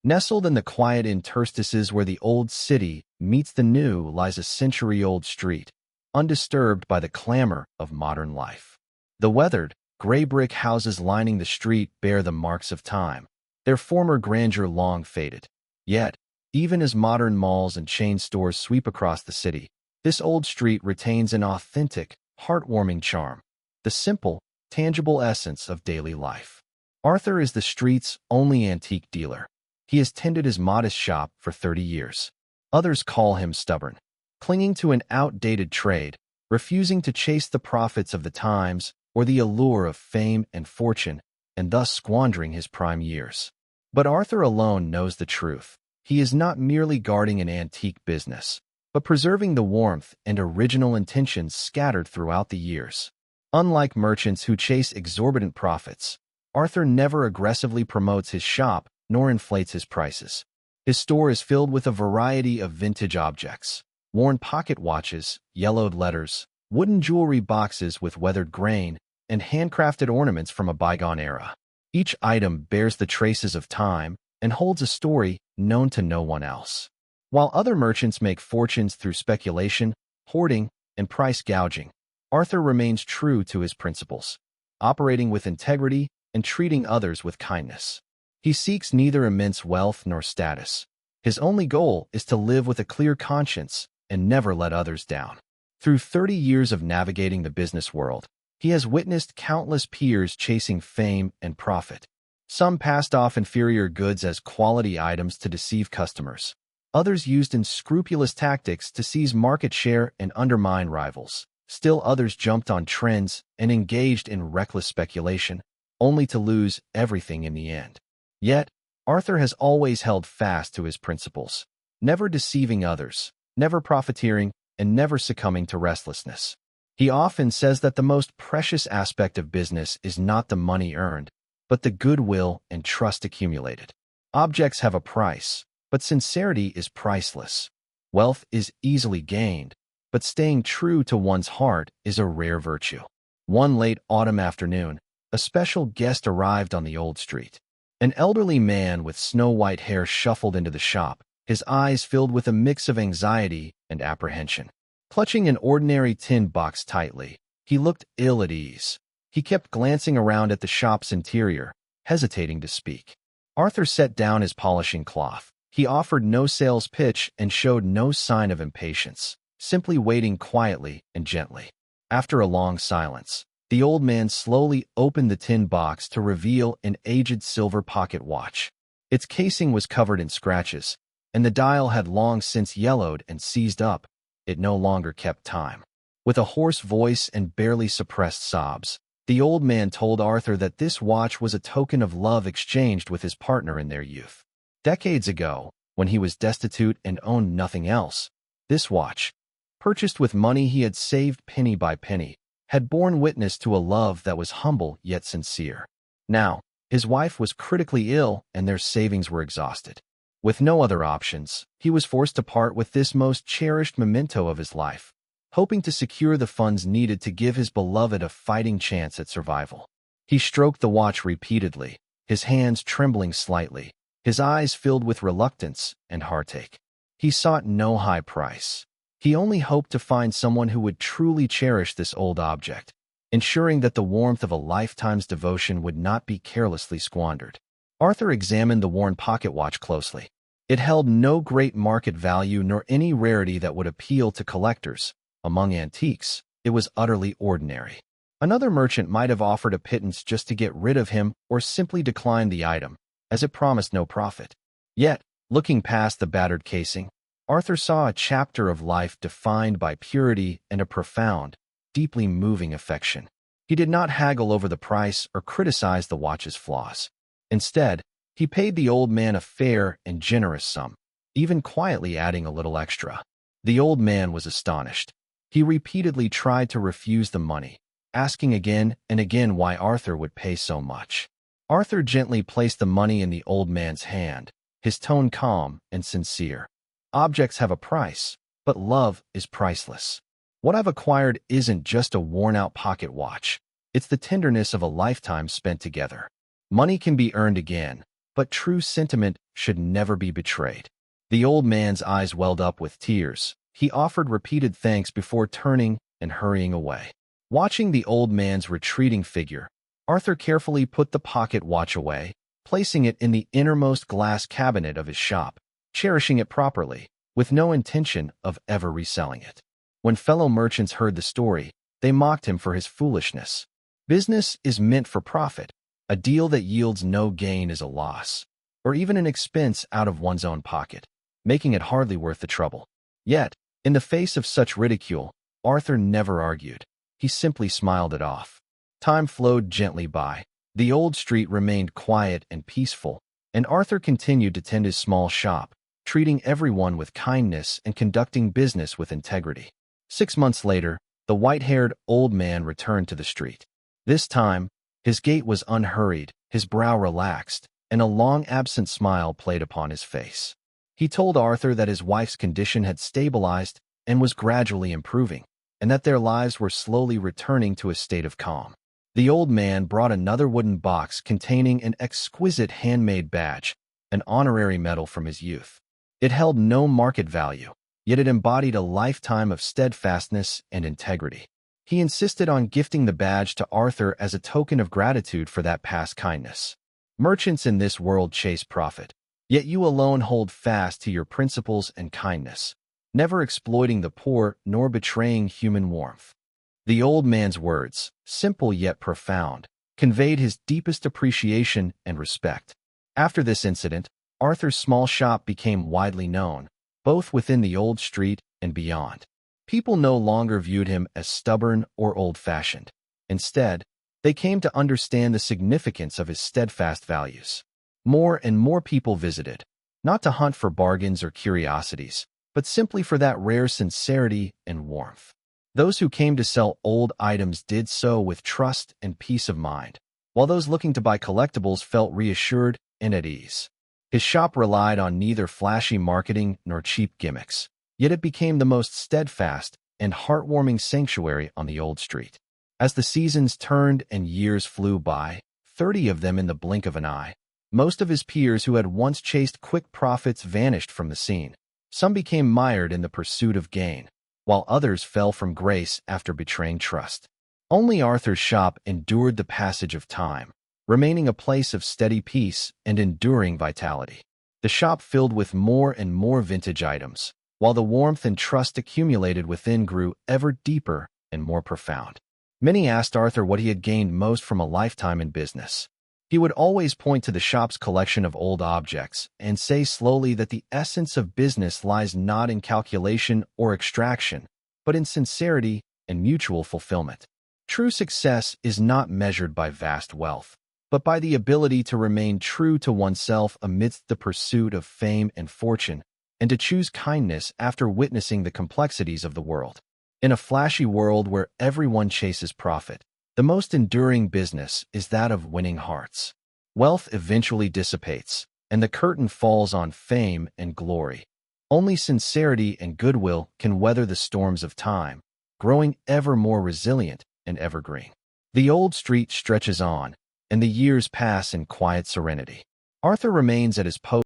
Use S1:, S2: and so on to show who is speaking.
S1: Nestled in the quiet interstices where the old city meets the new lies a century-old street, undisturbed by the clamor of modern life. The weathered, gray brick houses lining the street bear the marks of time, their former grandeur long faded. Yet, even as modern malls and chain stores sweep across the city, this old street retains an authentic, heartwarming charm, the simple, tangible essence of daily life. Arthur is the street's only antique dealer. He has tended his modest shop for 30 years. Others call him stubborn, clinging to an outdated trade, refusing to chase the profits of the times or the allure of fame and fortune, and thus squandering his prime years. But Arthur alone knows the truth. He is not merely guarding an antique business, but preserving the warmth and original intentions scattered throughout the years. Unlike merchants who chase exorbitant profits, Arthur never aggressively promotes his shop nor inflates his prices. His store is filled with a variety of vintage objects: worn pocket watches, yellowed letters, wooden jewelry boxes with weathered grain, and handcrafted ornaments from a bygone era. Each item bears the traces of time and holds a story known to no one else. While other merchants make fortunes through speculation, hoarding, and price gouging, Arthur remains true to his principles, operating with integrity and treating others with kindness. He seeks neither immense wealth nor status. His only goal is to live with a clear conscience and never let others down. Through 30 years of navigating the business world, he has witnessed countless peers chasing fame and profit. Some passed off inferior goods as quality items to deceive customers. Others used unscrupulous tactics to seize market share and undermine rivals. Still others jumped on trends and engaged in reckless speculation, only to lose everything in the end. Yet, Arthur has always held fast to his principles, never deceiving others, never profiteering, and never succumbing to restlessness. He often says that the most precious aspect of business is not the money earned, but the goodwill and trust accumulated. Objects have a price, but sincerity is priceless. Wealth is easily gained, but staying true to one's heart is a rare virtue. One late autumn afternoon, a special guest arrived on the old street. An elderly man with snow-white hair shuffled into the shop, his eyes filled with a mix of anxiety and apprehension. Clutching an ordinary tin box tightly, he looked ill at ease. He kept glancing around at the shop's interior, hesitating to speak. Arthur set down his polishing cloth. He offered no sales pitch and showed no sign of impatience, simply waiting quietly and gently. After a long silence, the old man slowly opened the tin box to reveal an aged silver pocket watch. Its casing was covered in scratches, and the dial had long since yellowed and seized up. It no longer kept time. With a hoarse voice and barely suppressed sobs, the old man told Arthur that this watch was a token of love exchanged with his partner in their youth. Decades ago, when he was destitute and owned nothing else, this watch, purchased with money he had saved penny by penny, had borne witness to a love that was humble yet sincere. Now, his wife was critically ill and their savings were exhausted. With no other options, he was forced to part with this most cherished memento of his life, hoping to secure the funds needed to give his beloved a fighting chance at survival. He stroked the watch repeatedly, his hands trembling slightly, his eyes filled with reluctance and heartache. He sought no high price. He only hoped to find someone who would truly cherish this old object, ensuring that the warmth of a lifetime's devotion would not be carelessly squandered. Arthur examined the worn pocket watch closely. It held no great market value nor any rarity that would appeal to collectors. Among antiques, it was utterly ordinary. Another merchant might have offered a pittance just to get rid of him or simply declined the item, as it promised no profit. Yet, looking past the battered casing, Arthur saw a chapter of life defined by purity and a profound, deeply moving affection. He did not haggle over the price or criticize the watch's flaws. Instead, he paid the old man a fair and generous sum, even quietly adding a little extra. The old man was astonished. He repeatedly tried to refuse the money, asking again and again why Arthur would pay so much. Arthur gently placed the money in the old man's hand, his tone calm and sincere. Objects have a price, but love is priceless. What I've acquired isn't just a worn-out pocket watch. It's the tenderness of a lifetime spent together. Money can be earned again, but true sentiment should never be betrayed. The old man's eyes welled up with tears. He offered repeated thanks before turning and hurrying away. Watching the old man's retreating figure, Arthur carefully put the pocket watch away, placing it in the innermost glass cabinet of his shop, cherishing it properly, with no intention of ever reselling it. When fellow merchants heard the story, they mocked him for his foolishness. Business is meant for profit. A deal that yields no gain is a loss, or even an expense out of one's own pocket, making it hardly worth the trouble. Yet, in the face of such ridicule, Arthur never argued. He simply smiled it off. Time flowed gently by. The old street remained quiet and peaceful, and Arthur continued to tend his small shop, treating everyone with kindness and conducting business with integrity. 6 months later, the white-haired old man returned to the street. This time, his gait was unhurried, his brow relaxed, and a long-absent smile played upon his face. He told Arthur that his wife's condition had stabilized and was gradually improving, and that their lives were slowly returning to a state of calm. The old man brought another wooden box containing an exquisite handmade badge, an honorary medal from his youth. It held no market value, yet it embodied a lifetime of steadfastness and integrity. He insisted on gifting the badge to Arthur as a token of gratitude for that past kindness. Merchants in this world chase profit, yet you alone hold fast to your principles and kindness, never exploiting the poor nor betraying human warmth. The old man's words, simple yet profound, conveyed his deepest appreciation and respect. After this incident, Arthur's small shop became widely known, both within the old street and beyond. People no longer viewed him as stubborn or old-fashioned. Instead, they came to understand the significance of his steadfast values. More and more people visited, not to hunt for bargains or curiosities, but simply for that rare sincerity and warmth. Those who came to sell old items did so with trust and peace of mind, while those looking to buy collectibles felt reassured and at ease. His shop relied on neither flashy marketing nor cheap gimmicks, yet it became the most steadfast and heartwarming sanctuary on the old street. As the seasons turned and years flew by, 30 of them in the blink of an eye, most of his peers who had once chased quick profits vanished from the scene. Some became mired in the pursuit of gain, while others fell from grace after betraying trust. Only Arthur's shop endured the passage of time, remaining a place of steady peace and enduring vitality. The shop filled with more and more vintage items, while the warmth and trust accumulated within grew ever deeper and more profound. Many asked Arthur what he had gained most from a lifetime in business. He would always point to the shop's collection of old objects and say slowly that the essence of business lies not in calculation or extraction, but in sincerity and mutual fulfillment. True success is not measured by vast wealth, but by the ability to remain true to oneself amidst the pursuit of fame and fortune, and to choose kindness after witnessing the complexities of the world. In a flashy world where everyone chases profit, the most enduring business is that of winning hearts. Wealth eventually dissipates, and the curtain falls on fame and glory. Only sincerity and goodwill can weather the storms of time, growing ever more resilient and evergreen. The old street stretches on, and the years pass in quiet serenity. Arthur remains at his post